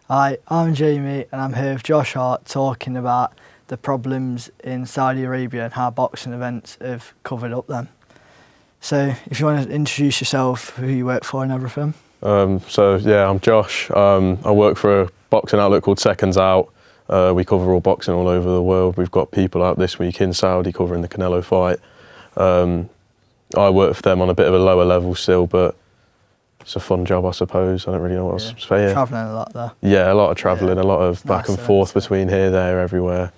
Hi, I'm Jamie and I'm here with Josh Hart talking about the problems in Saudi Arabia and how boxing events have covered up them. So if you want to introduce yourself, who you work for and everything. I'm Josh. I work for a boxing outlet called Seconds Out. We cover all boxing all over the world. We've got people out this week in Saudi covering the Canelo fight. I work for them on a bit of a lower level still, but it's a fun job, I suppose. I don't really know what else to say. Travelling a lot there. Yeah, a lot of travelling, a lot of back and forth so. between here, there, everywhere.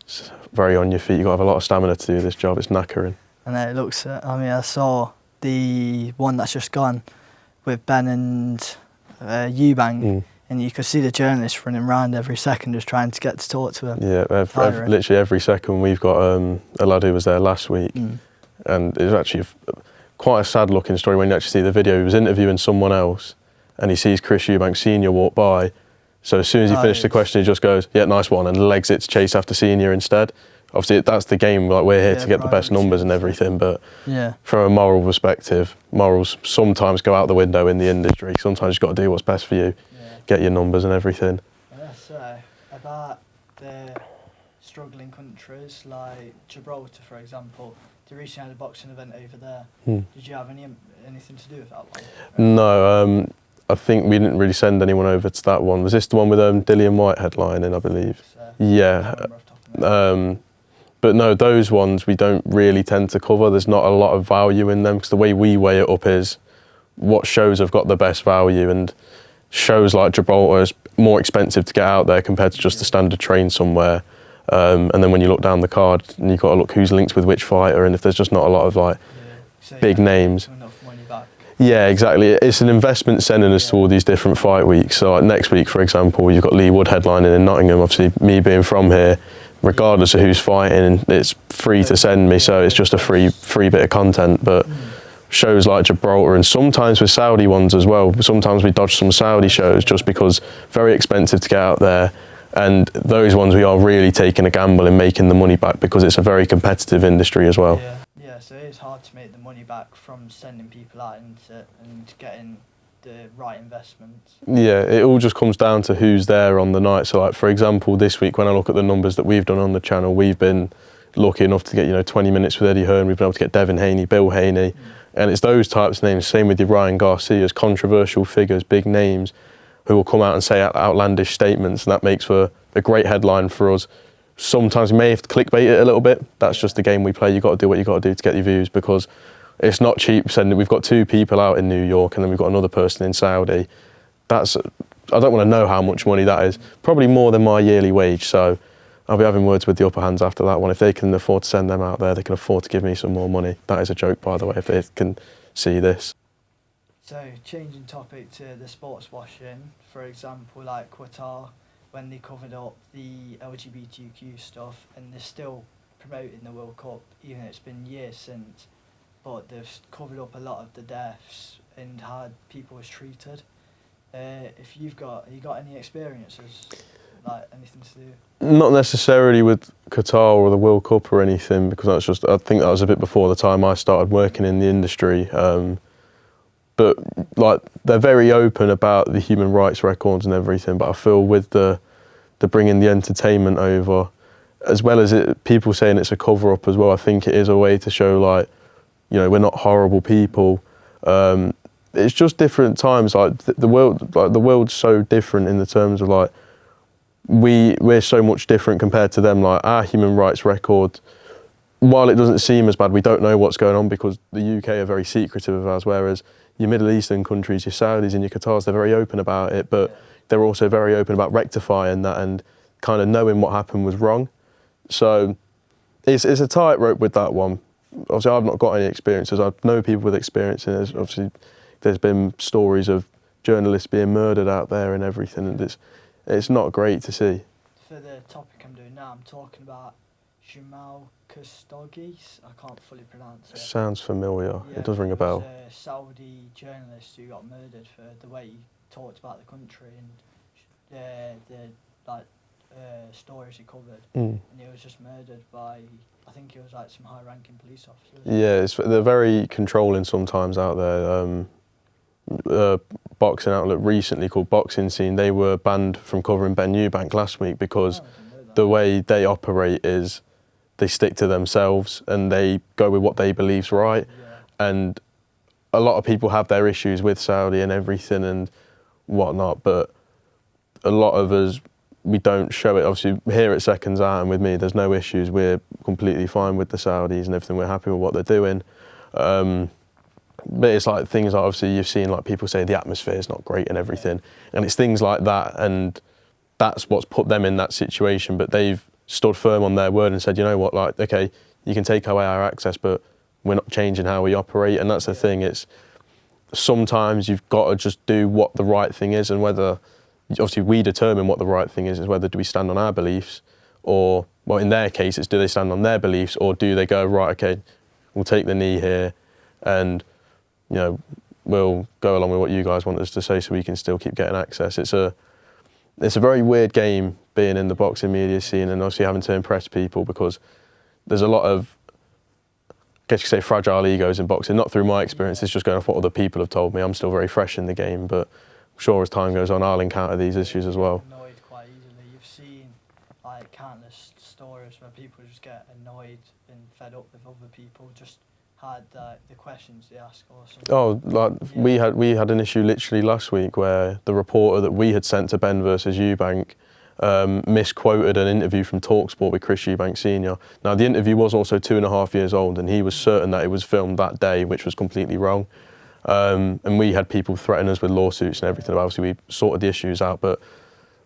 It's very on your feet. You've got to have a lot of stamina to do this job. It's knackering. And it looks, I saw the one that's just gone with Ben and Eubank, and you could see the journalists running around every second just trying to get to talk to him. Yeah, literally every second. We've got a lad who was there last week, and it was actually quite a sad looking story when you actually see the video. He was interviewing someone else and he sees Chris Eubank Senior walk by. So as soon as he finished the question, he just goes, "Yeah, nice one," and legs it to chase after Senior instead. Obviously, that's the game. Like, we're here to get the best numbers and everything, but from a moral perspective, morals sometimes go out the window in the industry. Sometimes you've got to do what's best for you, get your numbers and everything. So about the struggling countries like Gibraltar, for example, they recently had a boxing event over there. Did you have anything to do with that one? No, I think we didn't really send anyone over to that one. Was this the one with Dillian White headlining, I believe? Yeah. But no, those ones we don't really tend to cover. There's not a lot of value in them because the way we weigh it up is what shows have got the best value, and shows like Gibraltar is more expensive to get out there compared to just the standard train somewhere. And then when you look down the card, and you've got to look who's linked with which fighter, and if there's just not a lot of big names. Yeah, exactly. It's an investment sending us to all these different fight weeks. So like next week, for example, you've got Lee Wood headlining in Nottingham. Obviously, me being from here, regardless of who's fighting, it's free to send me. So it's just a free bit of content. But shows like Gibraltar, and sometimes with Saudi ones as well. Sometimes we dodge some Saudi shows just because very expensive to get out there. And those ones we are really taking a gamble in making the money back because it's a very competitive industry as well. Yeah, so it's hard to make the money back from sending people out and getting the right investments. Yeah, it all just comes down to who's there on the night. So like, for example, this week when I look at the numbers that we've done on the channel, we've been lucky enough to get 20 minutes with Eddie Hearn. We've been able to get Devin Haney, Bill Haney, and it's those types of names. Same with your Ryan Garcias, controversial figures, big names, who will come out and say outlandish statements, and that makes for a great headline for us. Sometimes you may have to clickbait it a little bit. That's just the game we play. You've got to do what you've got to do to get your views, because it's not cheap sending. We've got 2 people out in New York and then we've got another person in Saudi. I don't want to know how much money that is. Probably more than my yearly wage. So I'll be having words with the upper hands after that one. If they can afford to send them out there, they can afford to give me some more money. That is a joke, by the way, if they can see this. So changing topic to the sports washing, for example, like Qatar, when they covered up the LGBTQ stuff, and they're still promoting the World Cup, even though it's been years since, but they've covered up a lot of the deaths and how people was treated. If you got any experiences, like anything to do? Not necessarily with Qatar or the World Cup or anything, because I think that was a bit before the time I started working in the industry. But like, they're very open about the human rights records and everything. But I feel with the bringing the entertainment over, as well as people saying it's a cover up as well, I think it is a way to show we're not horrible people. It's just different times. Like the world's so different in the terms of we're so much different compared to them. Like, our human rights record, while it doesn't seem as bad, we don't know what's going on because the UK are very secretive of us, whereas your Middle Eastern countries, your Saudis and your Qatars, they're very open about it, but they're also very open about rectifying that and kind of knowing what happened was wrong. So it's a tightrope with that one. Obviously, I've not got any experiences. I know people with experiences. Obviously, there's been stories of journalists being murdered out there and everything, and it's not great to see. For the topic I'm doing now, I'm talking about Jamal Khashoggi. I can't fully pronounce it. Sounds familiar. It does ring a bell. A Saudi journalist who got murdered for the way he talked about the country and the stories he covered. And he was just murdered by, I think it was some high-ranking police officers. Yeah, they're very controlling sometimes out there. boxing outlet recently called Boxing Scene. They were banned from covering Ben Eubank last week because the way they operate is they stick to themselves and they go with what they believe's right. And a lot of people have their issues with Saudi and everything and whatnot, but a lot of us, we don't show it. Obviously, here at Seconds Out and with me, there's no issues. We're completely fine with the Saudis and everything. We're happy with what they're doing. But it's like things like, obviously, you've seen like people say the atmosphere is not great and everything. And it's things like that. And that's what's put them in that situation. But they've stood firm on their word and said, you know what, like, okay, you can take away our access, but we're not changing how we operate. And that's the thing. It's sometimes you've got to just do what the right thing is, and whether, obviously we determine what the right thing is whether do we stand on our beliefs, or, well, in their case, it's do they stand on their beliefs, or do they go, right, okay, we'll take the knee here and, you know, we'll go along with what you guys want us to say so we can still keep getting access. It's a very weird game being in the boxing media scene and obviously having to impress people, because there's a lot of, I guess you could say, fragile egos in boxing, not through my experience, it's just going off what other people have told me. I'm still very fresh in the game, but I'm sure as time goes on, I'll encounter these issues as well. Annoyed quite easily. You've seen like countless stories where people just get annoyed and fed up with other people, just had the questions they ask or something. Oh, like we had an issue literally last week where the reporter that we had sent to Ben versus Eubank misquoted an interview from TalkSport with Chris Eubank Sr. Now, the interview was also 2.5 years old, and he was certain that it was filmed that day, which was completely wrong. And we had people threaten us with lawsuits and everything. Obviously, we sorted the issues out, but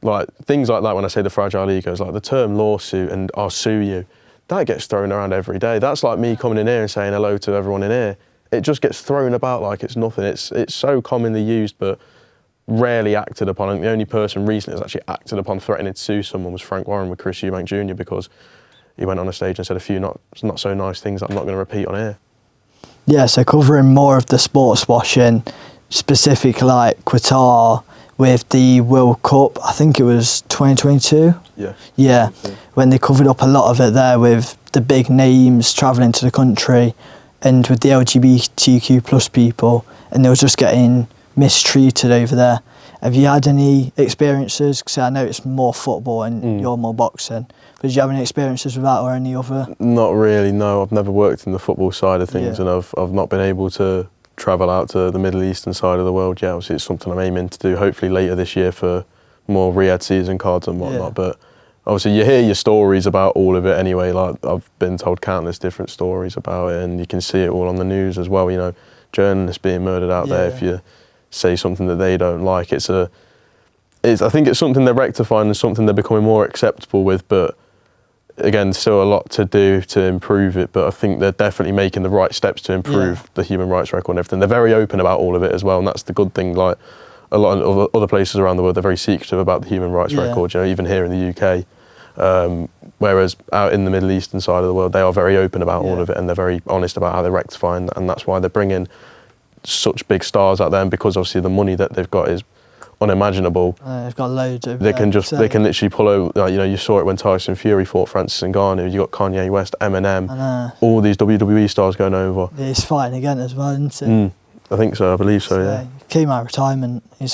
like things like that, when I say the fragile egos, like the term lawsuit and I'll sue you, that gets thrown around every day. That's like me coming in here and saying hello to everyone in here. It just gets thrown about like it's nothing. It's so commonly used, but rarely acted upon. And the only person recently that's actually acted upon threatening to sue someone was Frank Warren with Chris Eubank Jr. because he went on a stage and said a few not so nice things that I'm not going to repeat on here. Yeah, so covering more of the sports washing, specifically like Qatar with the World Cup, I think it was 2022. Yeah, when they covered up a lot of it there with the big names travelling to the country and with the LGBTQ plus people, and they were just getting mistreated over there. Have you had any experiences? Because I know it's more football and you're more boxing. But did you have any experiences with that or any other? Not really, no. I've never worked in the football side of things, and I've not been able to travel out to the Middle Eastern side of the world yet. Obviously, it's something I'm aiming to do hopefully later this year for more Riyadh season cards and whatnot. But obviously, you hear your stories about all of it anyway. Like I've been told countless different stories about it, and you can see it all on the news as well. You know, journalists being murdered out there if you say something that they don't like. I think it's something they're rectifying and something they're becoming more acceptable with, but again, still a lot to do to improve it, but I think they're definitely making the right steps to improve the human rights record and everything. They're very open about all of it as well, and that's the good thing. Like a lot of other places around the world, they're very secretive about the human rights record, you know, even here in the UK. Whereas out in the Middle Eastern side of the world, they are very open about all of it, and they're very honest about how they're rectifying, and that's why they're bringing such big stars out there, and because obviously the money that they've got is unimaginable. They've got loads of. They can literally pull over. You know, you saw it when Tyson Fury fought Francis Ngannou. You got Kanye West, Eminem, all these WWE stars going over. Yeah, he's fighting again as well, isn't he? I think so. I believe so. Yeah. He came out of retirement. He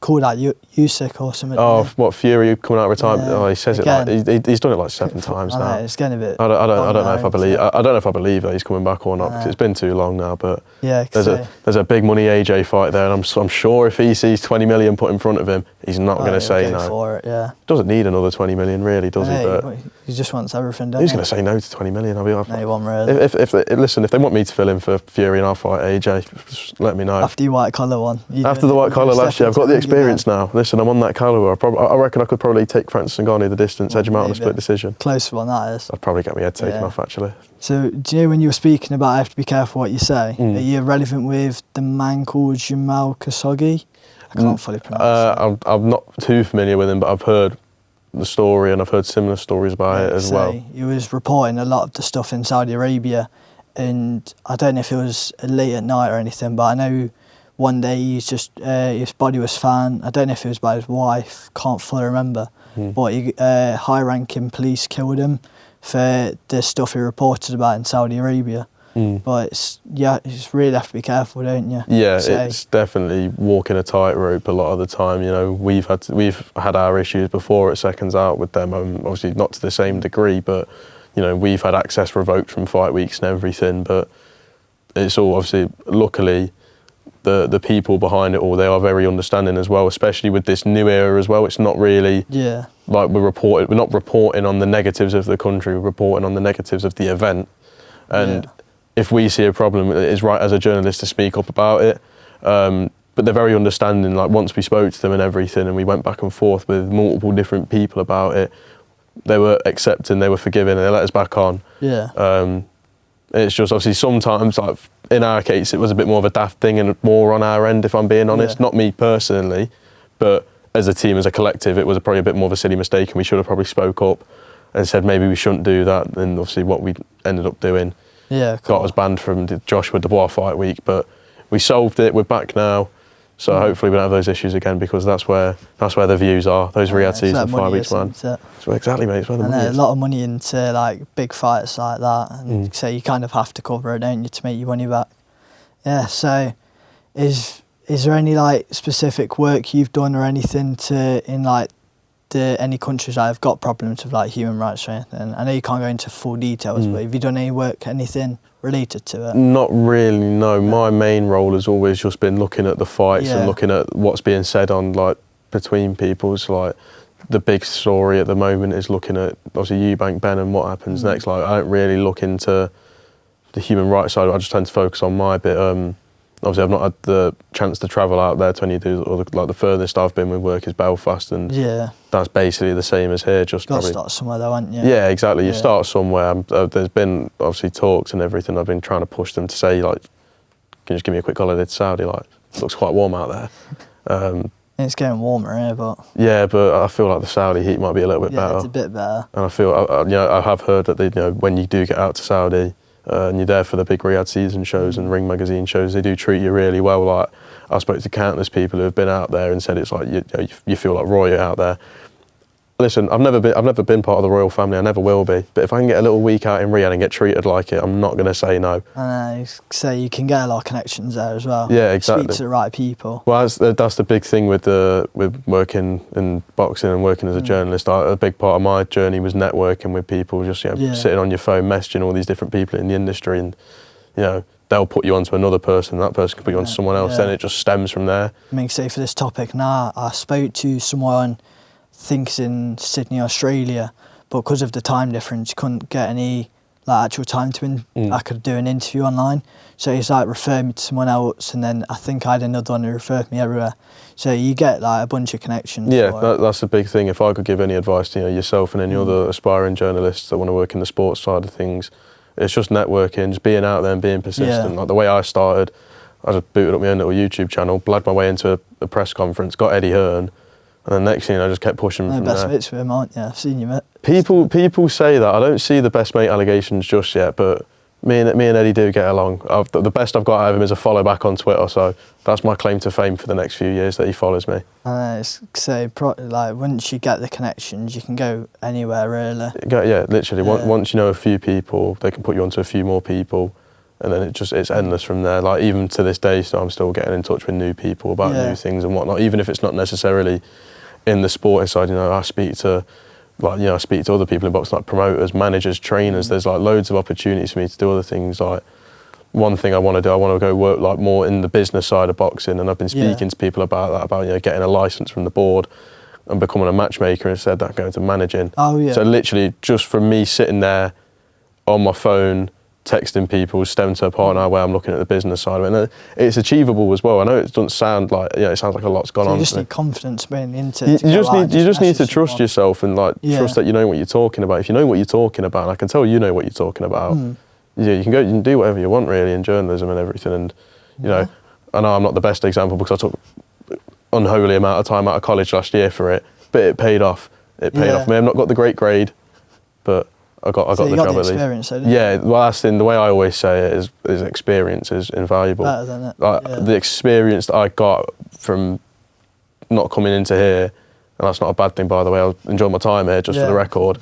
called out Usyk or something. Oh, what, Fury coming out of retirement? Yeah. Oh, he says Again. it like he's done it like 7 times now. It's getting a bit. I don't know if I believe. I don't know if I believe that he's coming back or not, because it's been too long now. But there's a big money AJ fight there, and I'm sure if he sees 20 million put in front of him, he's not going to say no. For it, Doesn't need another 20 million, really, does he? But he just wants everything done. Who's going to say no to 20 million? No, he won't really. If they want me to fill in for Fury and I'll fight AJ, just let me know. After your white collar one. After the white collar last year, I've got the experience now. Listen, I'm on that calibre. I reckon I could probably take Francis Ngannou the distance, edge him out on a split decision. Close one, that is. I'd probably get my head taken off, actually. So, do you know when you were speaking about I have to be careful what you say, are you relevant with the man called Jamal Khashoggi? I can't fully pronounce it. I'm not too familiar with him, but I've heard the story and I've heard similar stories about it as well. He was reporting a lot of the stuff in Saudi Arabia, and I don't know if it was late at night or anything, but I know one day he's just his body was found. I don't know if it was by his wife, can't fully remember, but high-ranking police killed him for the stuff he reported about in Saudi Arabia. But it's really have to be careful, don't you? Yeah, So, it's definitely walking a tightrope a lot of the time. You know, we've had our issues before at seconds out with them. Obviously not to the same degree, but you know, we've had access revoked from fight weeks and everything. But it's all obviously, luckily, the people behind it all, they are very understanding as well, especially with this new era as well. It's not really like we're not reporting on the negatives of the country, we're reporting on the negatives of the event. And if we see a problem, it is right as a journalist to speak up about it. But they're very understanding. Like once we spoke to them and everything, and we went back and forth with multiple different people about it, they were accepting, they were forgiving, and they let us back on. It's just obviously sometimes, like in our case, it was a bit more of a daft thing and more on our end, if I'm being honest. Not me personally, but as a team, as a collective, it was probably a bit more of a silly mistake, and we should have probably spoke up and said maybe we shouldn't do that. And obviously what we ended up doing got us banned from the Joshua Dubois fight week, but we solved it. We're back now, so hopefully we don't have those issues again, because that's where the views are. Those Riyadh season 5 weeks, man. So exactly, mate. It's where the money is. A lot of money into like big fights like that, and so you kind of have to cover it, don't you, to make your money back. Yeah. So, is there any like specific work you've done or anything in like any countries that have got problems with like human rights or anything? I know you can't go into full details, but have you done any work, anything related to it? Not really, no. My main role has always just been looking at the fights and looking at what's being said on like between people. So like the big story at the moment is looking at obviously Eubank Ben and what happens next. Like I don't really look into the human rights side. I just tend to focus on my bit. Obviously, I've not had the chance to travel out there to any do, or like the furthest I've been with work is Belfast, and that's basically the same as here. Just got to start somewhere though, haven't you? Yeah, exactly. You start somewhere. There's been obviously talks and everything. I've been trying to push them to say like, can you just give me a quick holiday to Saudi? Like, it looks quite warm out there. It's getting warmer here, but but I feel like the Saudi heat might be a little bit better. Yeah, it's a bit better. And I feel, I have heard that when you do get out to Saudi. And you're there for the big Riyadh season shows and Ring magazine shows, they do treat you really well. Like I spoke to countless people who have been out there and said it's like you feel like royal out there. Listen, I've never been part of the royal family. I never will be. But if I can get a little week out in Riyadh and get treated like it, I'm not going to say no. I know. So you can get a lot of connections there as well. Yeah, exactly. Speak to the right people. Well, that's the big thing with working in boxing and working as a journalist. A big part of my journey was networking with people. Just sitting on your phone, messaging all these different people in the industry, and they'll put you onto another person. That person can put you onto someone else. Then it just stems from there. I mean, say for this topic now, I spoke to someone. Thinks in Sydney, Australia, but because of the time difference, you couldn't get any like actual time to I could do an interview online. So he's like referred me to someone else, and then I think I had another one who referred me everywhere. So you get like a bunch of connections. Yeah, that's the big thing. If I could give any advice to yourself and any other aspiring journalists that want to work in the sports side of things, it's just networking, just being out there and being persistent. Like the way I started, I just booted up my own little YouTube channel, blagged my way into a press conference, got Eddie Hearn. And then next thing I just kept pushing from there. Best mates with him, aren't you? I've seen you, mate. People say that. I don't see the best mate allegations just yet, but me and Eddie do get along. The best I've got out of him is a follow back on Twitter, so that's my claim to fame for the next few years, that he follows me. Like once you get the connections, you can go anywhere really. Yeah, literally. Once you know a few people, they can put you onto a few more people. And then it's endless from there. Like even to this day, so I'm still getting in touch with new people about new things and whatnot. Even if it's not necessarily in the sporting side, I speak to other people in boxing, like promoters, managers, trainers. There's like loads of opportunities for me to do other things. Like one thing I want to do, I want to go work like more in the business side of boxing, and I've been speaking to people about that, about getting a license from the board and becoming a matchmaker instead of going to managing. So literally, just from me sitting there on my phone, texting people, stem to a point now where I'm looking at the business side of it. And it's achievable as well. I know it doesn't sound like, it sounds like a lot's gone on. You just need confidence being into it. You just need to trust yourself and trust that you know what you're talking about. If you know what you're talking about, and I can tell you know what you're talking about, you can do whatever you want really in journalism and everything. And, I know I'm not the best example because I took unholy amount of time out of college last year for it, but it paid off. It paid off. I may have not got the grade, but I got the job at least. Experience, well, that's the way I always say it is experience is invaluable. Better than it. The experience that I got from not coming into here, and that's not a bad thing by the way. I enjoyed my time here, just for the record.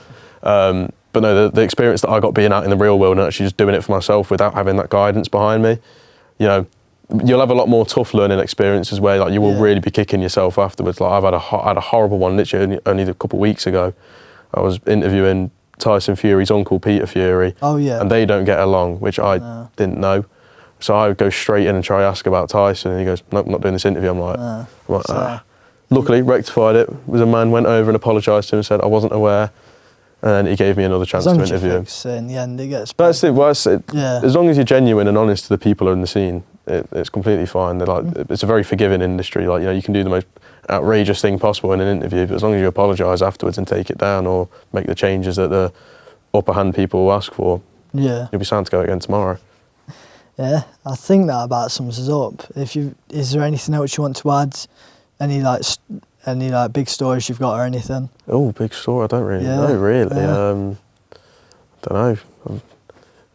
But no, the experience that I got being out in the real world and actually just doing it for myself without having that guidance behind me, you know, you'll have a lot more tough learning experiences where like you will really be kicking yourself afterwards. Like I had a horrible one literally only a couple of weeks ago. I was interviewing Tyson Fury's uncle, Peter Fury. Oh yeah. And they don't get along, which I didn't know. So I would go straight in and try to ask about Tyson, and he goes, "Nope, not doing this interview." I'm like, Luckily, rectified it. Was a man went over and apologised to him and said, "I wasn't aware," and then he gave me another chance to interview him. In the end, it gets. That's it. Well, as long as you're genuine and honest to the people in the scene, it's completely fine. They're like, it's a very forgiving industry. Like, you know, you can do the most outrageous thing possible in an interview, but as long as you apologise afterwards and take it down or make the changes that the upper hand people will ask for, you'll be sound to go again tomorrow. Yeah, I think that about sums us up. Is there anything else you want to add? Any big stories you've got or anything? Oh, big story. I don't really know. Really, don't know.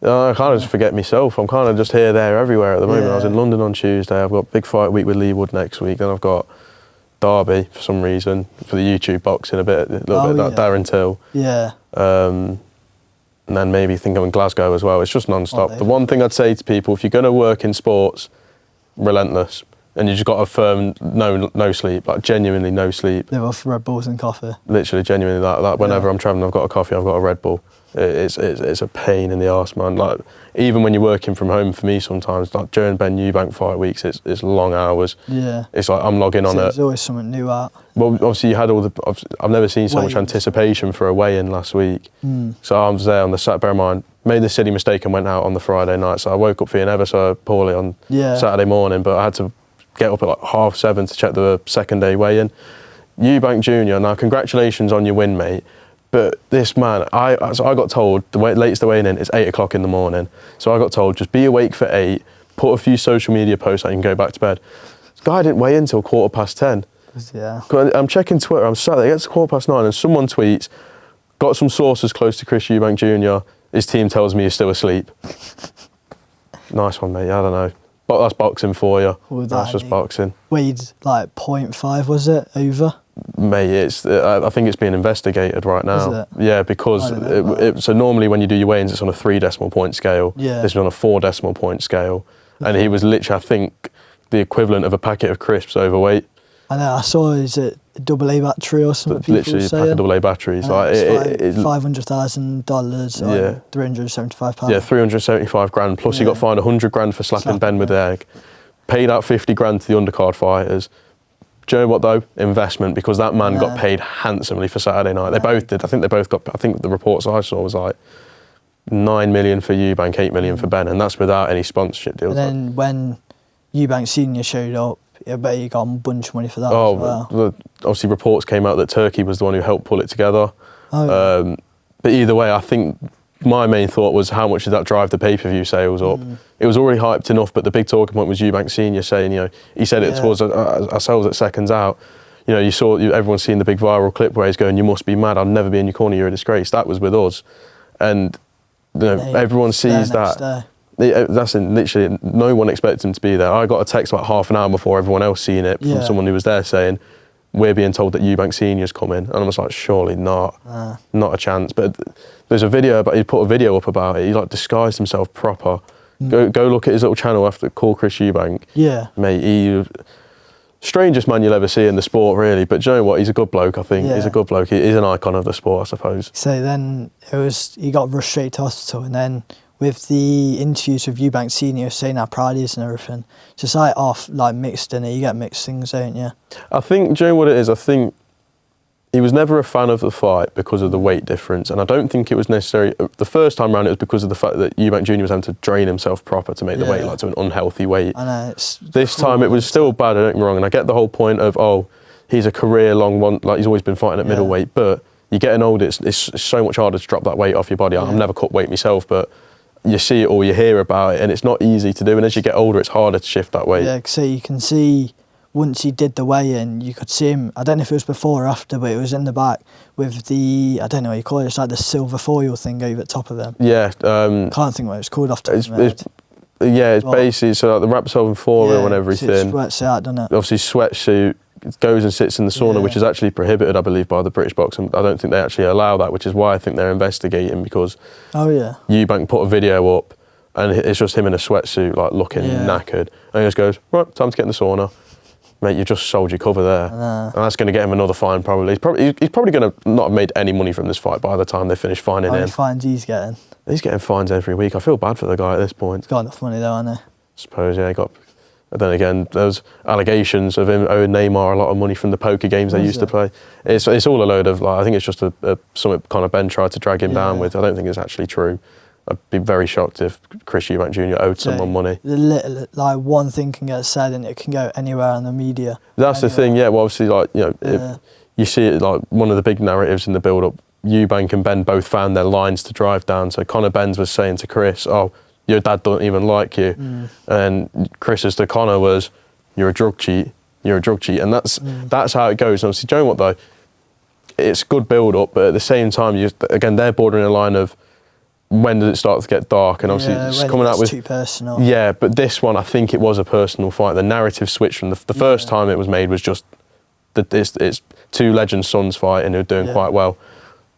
I kind of just forget myself. I'm kind of just here, there, everywhere at the moment. I was in London on Tuesday. I've got big fight week with Lee Wood next week. Then I've got Derby for some reason for the YouTube boxing a little bit that Darren Till. Yeah. And then maybe think I'm in Glasgow as well. It's just non-stop. The one thing I'd say to people, if you're going to work in sports, relentless. And you just got a firm no sleep, like genuinely no sleep. Live off Red Bulls and coffee. Literally, genuinely, that whenever I'm travelling, I've got a coffee, I've got a Red Bull. It's a pain in the arse, man. Like, even when you're working from home, for me sometimes, like during Ben Eubank fight weeks, it's long hours. Yeah. It's like I'm logging on There's always something new out. Well, obviously you had I've never seen so much anticipation for a weigh-in last week. So I was there on the Saturday, bear in mind, made the silly mistake and went out on the Friday night. So I woke up feeling ever so poorly on Saturday morning, but I had to get up at like 7:30 to check the second day weigh-in. Eubank Jr., now congratulations on your win, mate. But this man, I got told the latest the weigh-in is 8 o'clock in the morning. So I got told, just be awake for 8, put a few social media posts and you can go back to bed. This guy didn't weigh in until 10:15. Yeah. I'm checking Twitter, I'm sat there, it's 9:15 and someone tweets, got some sources close to Chris Eubank Jr., his team tells me he's still asleep. Nice one, mate, I don't know. But that's boxing for you. That's just boxing. Weighed like 0.5, was it, over? Mate, I think it's being investigated right now. Is it? Yeah, because so normally when you do your weigh-ins, it's on a 3 decimal point scale. Yeah. This is on a 4 decimal point scale. And he was literally, I think, the equivalent of a packet of crisps overweight. I know, I saw, is it a AA battery or something? Literally a pack of AA batteries. It's like $500,000 on £375. Yeah, 375 grand. Plus he got fined 100 grand for slapping Ben with the egg. Paid out 50 grand to the undercard fighters. Do you know what though? Investment, because that man got paid handsomely for Saturday night. They both did. I think the reports I saw was like 9 million for Eubank, 8 million for Ben, and that's without any sponsorship deals. And then when Eubank Senior showed up, I bet he got a bunch of money for that as well. Obviously reports came out that Turkey was the one who helped pull it together. But either way, I think my main thought was how much did that drive the pay-per-view sales up? It was already hyped enough, but the big talking point was Eubank Senior saying, you know, he said it towards ourselves at Seconds Out. You know, everyone's seen the big viral clip where he's going, "You must be mad, I'll never be in your corner, you're a disgrace." That was with us. And you know, everyone sees that. Literally, no one expected him to be there. I got a text about half an hour before everyone else seen it from someone who was there saying, "We're being told that Eubank Senior's coming," and I was like, "Surely not, not a chance." But there's a video he put a video up about it. He like disguised himself proper. Go look at his little channel after call Chris Eubank. Yeah, mate, he strangest man you'll ever see in the sport, really. But do you know what? He's a good bloke. I think he's a good bloke. He's an icon of the sport, I suppose. So then he got rushed straight to hospital, and then with the interviews with Eubank Senior saying how proud he is and everything, just like mixed in it. You get mixed things, don't you? I think, do you know what it is? I think he was never a fan of the fight because of the weight difference, and I don't think it was necessary. The first time around, it was because of the fact that Eubank Jr. was having to drain himself proper to make the weight, like to an unhealthy weight. I know. This time it was still bad, don't get me wrong, and I get the whole point of, he's a career-long one, like he's always been fighting at middleweight, but you're getting older, it's so much harder to drop that weight off your body. I've never cut weight myself, but you see it or you hear about it, and it's not easy to do, and as you get older, it's harder to shift that weight. Yeah, so you can see, once he did the weigh-in, you could see him, I don't know if it was before or after, but it was in the back with the, I don't know what you call it, it's like the silver foil thing over the top of him. Yeah. Can't think what it's called off the top of my head. It's basically, so like the Rapsolve and foil and everything. It sweats out, doesn't it? Obviously sweatsuit, goes and sits in the sauna, which is actually prohibited, I believe, by the British boxing. I don't think they actually allow that, which is why I think they're investigating, because Eubank put a video up and it's just him in a sweatsuit, like looking knackered. And he just goes, right, time to get in the sauna. Mate, you've just sold your cover there. And that's going to get him another fine probably. He's probably going to not have made any money from this fight by the time they finish fining him. How many fines he's getting? He's getting fines every week. I feel bad for the guy at this point. He's got enough money though, hasn't he? I suppose, yeah, he got... But then again, there was allegations of him owing Neymar a lot of money from the poker games they used to play. It's all a load of, like, I think it's just something kind of Ben tried to drag him down with. I don't think it's actually true. I'd be very shocked if Chris Eubank Jr. owed someone money. Like one thing can get said and it can go anywhere in the media. That's the thing, yeah. Well, obviously, like, you know, if you see it, like one of the big narratives in the build-up, Eubank and Ben both found their lines to drive down. So Conor Benz was saying to Chris, "Oh, your dad don't even like you," and Chris's to Conor was, "You're a drug cheat. You're a drug cheat," and that's how it goes. And obviously, do you know what though? It's good build-up, but at the same time, again, they're bordering a line of, when does it start to get dark? And obviously, it's coming out with too personal. Yeah, but this one, I think it was a personal fight. The narrative switched from the first time it was made was just that it's two legend sons fighting who are doing quite well.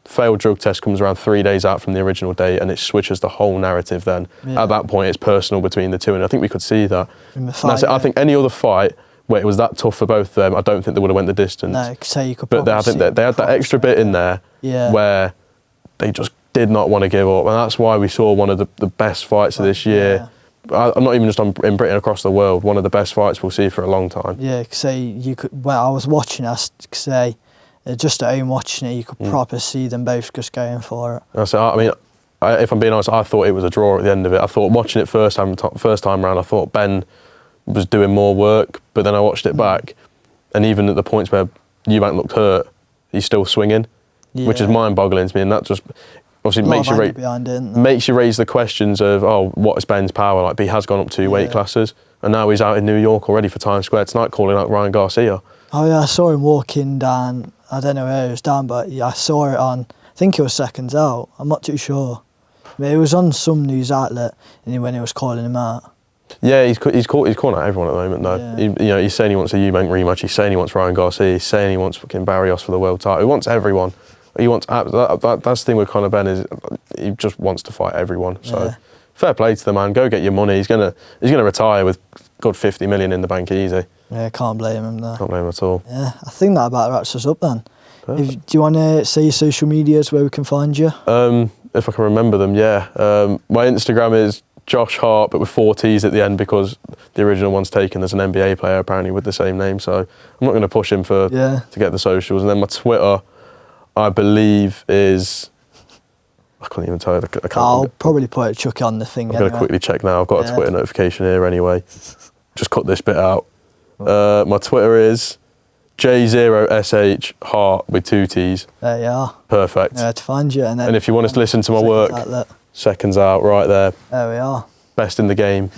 Failed drug test comes around 3 days out from the original date, and it switches the whole narrative. Then at that point, it's personal between the two, and I think we could see that. I think any other fight where it was that tough for both of them, I don't think they would have went the distance. No, so you could. But I think they had that extra bit in there where they just did not want to give up, and that's why we saw one of the best fights of this year. I'm not even just in Britain, across the world, one of the best fights we'll see for a long time. Yeah, say you could. Well, I was watching us say, just at home watching it, you could proper see them both just going for it. I mean, if I'm being honest, I thought it was a draw at the end of it. I thought watching it first time round, I thought Ben was doing more work, but then I watched it back, and even at the points where Eubank looked hurt, he's still swinging, which is mind-boggling to me, and that just obviously makes you raise the questions of, oh, what is Ben's power like? But he has gone up 2 weight classes, and now he's out in New York already for Times Square tonight calling out Ryan Garcia. Oh yeah, I saw him walking down, I don't know where he was down, but I saw it on, I think it was Seconds Out, I'm not too sure. But it was on some news outlet when he was calling him out. Yeah, he's calling out everyone at the moment though. Yeah. He's saying he wants a Eubank rematch, he's saying he wants Ryan Garcia, he's saying he wants fucking Barrios for the world title. He wants everyone. He wants that's the thing with Conor Ben, is he just wants to fight everyone. So fair play to the man. Go get your money. He's gonna retire with good 50 million in the bank easy. Yeah, can't blame him there. Can't blame him at all. Yeah, I think that about wraps us up then. Do you want to say your social medias where we can find you? If I can remember them, yeah. My Instagram is Josh Hart, but with 4 T's at the end because the original one's taken. There's an NBA player apparently with the same name, so I'm not going to push him to get the socials. And then my Twitter, I believe, is... I can't even tell you. I'll probably chuck it on the thing. I'm going to quickly check now. I've got a Twitter notification here anyway. Just cut this bit out. My Twitter is J0SH Hart with 2 T's. There you are. Perfect. Yeah, to find you. And if you want us to listen to my work, Seconds Out right there. There we are. Best in the game.